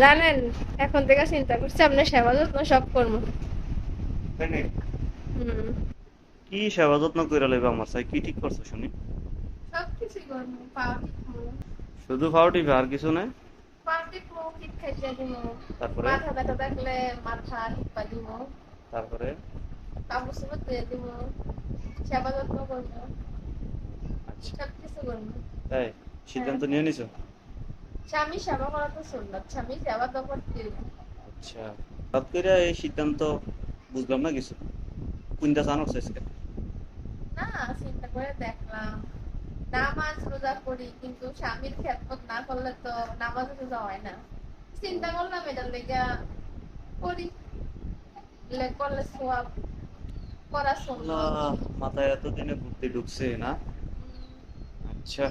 জানেন, এখন থেকে চিন্তা করছি আপনার সেবা যত্ন সব করবো। তাই না? হুম। কি সেবা যত্ন কইরা লইবা আমার চাই কি ঠিক করছো শুনি? সবকিছুই করবো, পাও টিপবো। শুধু ফাও টিপা আর কিছু নাই? পাও টিপবো, পিঠ খাইতে দিব। তারপরে? মাথা ব্যথা থাকলে মাথা টিপা দিব। তারপরে? কাপড় চোপড় ধুয়ে দিব। সেবা যত্ন করবো। আচ্ছা, সবকিছু করবো। তাই হ্যাঁ সিদ্ধান্ত নিয়ে হ্যাঁ। নিছো? স্বামী সেবা করা তো সুন্নাত, স্বামী সেবা তো করতে হবে। আচ্ছা, হঠাৎ করে এই সিদ্ধান্ত বুঝলাম না কিছু। কোনটা জানো আজকে? না, চিন্তা করে দেখলাম, নামাজ রোজা করি কিন্তু স্বামীর খেদমত না করলে তো নামাজ রোজা হয় না। চিন্তা করলাম এটার লেগে করি, করলে সোয়াব, করা সুন্নত। আল্লাহ, মাথায় এতদিনে বুদ্ধি ঢুকছে না? আচ্ছা,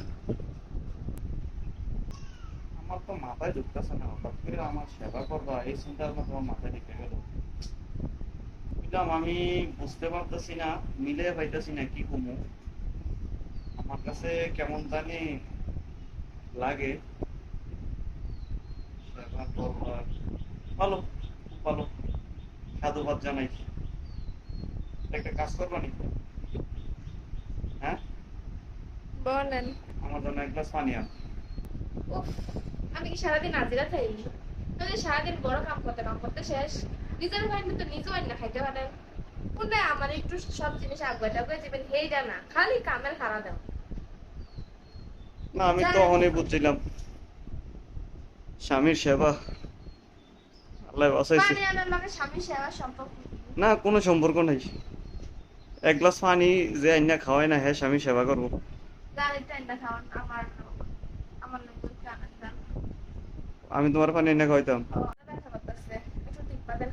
আমার তো মাথায় ঢুকতেছে না, হঠাৎ করে আমার সেবা করবা এই চিন্তা ভাবনা তোমার মাথায় ঢুকে গেল। বুঝলাম, আমি বুঝতে পারতেছি না, মিলে পাইতেছি না কি কমু। আমার কাছে কেমন জানি লাগে সেবা করবার। ভালো, খুব ভালো, সাধুবাদ জানাই। একটা কাজ করবা নি? হ্যাঁ, বলেন। আমার জন্য এক গ্লাস পানি আন। উফ, আমি কি সারাদিন হাজিরা খাই? তাহলে সারাদিন বড় কাম করতে শেষ, নিজের বাড়িতে তো নিজেও না খাইতে পারেন। কোনটা আমার একটু সব জিনিস আগুয়া টাগুয়া দিবেন, হেইটা না, খালি কামের খাড়া দেন। না, আমি তো জানেন অনেক তো, বুঝছিলাম স্বামীর সেবা আল্লাহ বাঁচাইছে। পানি আনার লগে স্বামী সেবার সম্পর্ক কি? না, কোনো সম্পর্ক নাই। এক গ্লাস পানি যে আইনা খাওয়ায় না, হ্যাঁ স্বামী সেবা করবো? জানি তো এটা খাওয়ান আমার লোক, আমার লোক বলতে আনেন দেন। আমি তোমার পানি আইনা খাওয়াইতাম? ও, ব্যথা করতেছে, একটু টিপা দেন।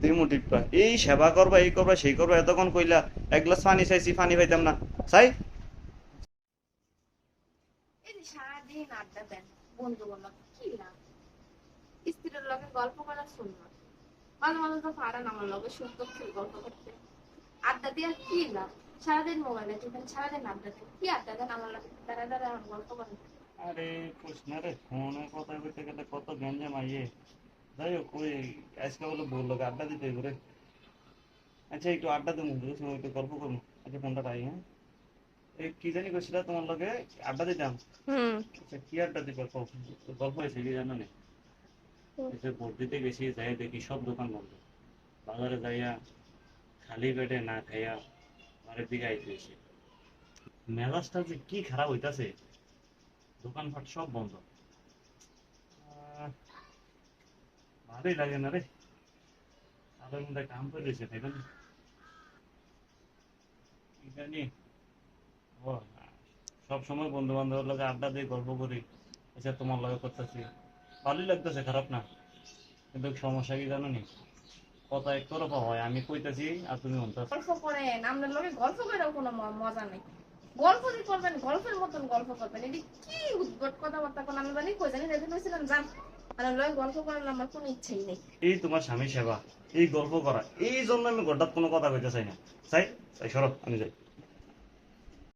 দিমু টিপা, এই সেবা করবা এই করবা সেই করবা এতক্ষণ কইলা, এক গ্লাস পানি চাইছি পানি পাইতাম না। চাই? এই যে সারাদিন আড্ডা দেন বন্ধু বান্ধব, কি লাভ? স্ত্রীর লগে গল্প করা শুনলাম, মাঝে মাঝে তো পারেন আমার লগে সুন্দর করে গল্প করতে। আড্ডা দিয়ে কি লাভ? সারাদিন মোবাইলে টিপেন, সারাদিন আড্ডা দেন, কি আড্ডা দেন আমার লগে? দাঁড়া দাঁড়া আমার গল্প করেন। আরে কৃষ্ণ রে, ফোনে কথা কইতে গেলে কত গ্যাঞ্জাম আইয়ে। যাই হোক, ওই আজকে বলে বললো আড্ডা দিতে ঘুরে। আচ্ছা, একটু আড্ডা দেবো, বুঝছো, একটু গল্প করবো। আচ্ছা, ফোনটা পাই, হ্যাঁ। এই কি জানি করছিল তোমার লগে, আড্ডা দিতাম। হুম। আচ্ছা, কি আড্ডা দিবা কও? গল্প হয়েছে কি জানো নি? এসে ভোট দিতে গেছি, যাই দেখি সব দোকান বন্ধ। বাজারে যাইয়া খালি পেটে না খাইয়া ঘরের দিকে আইতে হয়েছে। মেজাজটা যে কি খারাপ হইতাছে, দোকানপাট সব বন্ধ। আহ, ভালোই লাগে না রে, তাদের মধ্যে কাম করে রয়েছে তাই না? কি জানি। ও, সব সময় বন্ধু বান্ধবের লগে আড্ডা দিয়ে গল্প করি। আচ্ছা, তোমার লগে করতেছি, ভালোই লাগতেছে, খারাপ না। কিন্তু সমস্যা কি জানো নি? কথা একতরফা হয়, আমি কইতাছি আর তুমি শুনতাছ। গল্প করেন, আপনার লগে গল্প করেও কোনো মজা নেই। গল্প যে করবেন গল্পের মতন গল্প করবেন, এটি কি উদ্ভট কথাবার্তা কোন আমি জানি, কই জানি যেদিন হয়েছিলেন যান, আর লগে গল্প করার আমার কোনো ইচ্ছেই নেই। এই তোমার স্বামী সেবা, এই গল্প করা, এই জন্য আমি হঠাৎ কোনো কথা কইতে চাই না। চাই? চাই, সরব, আমি যাই।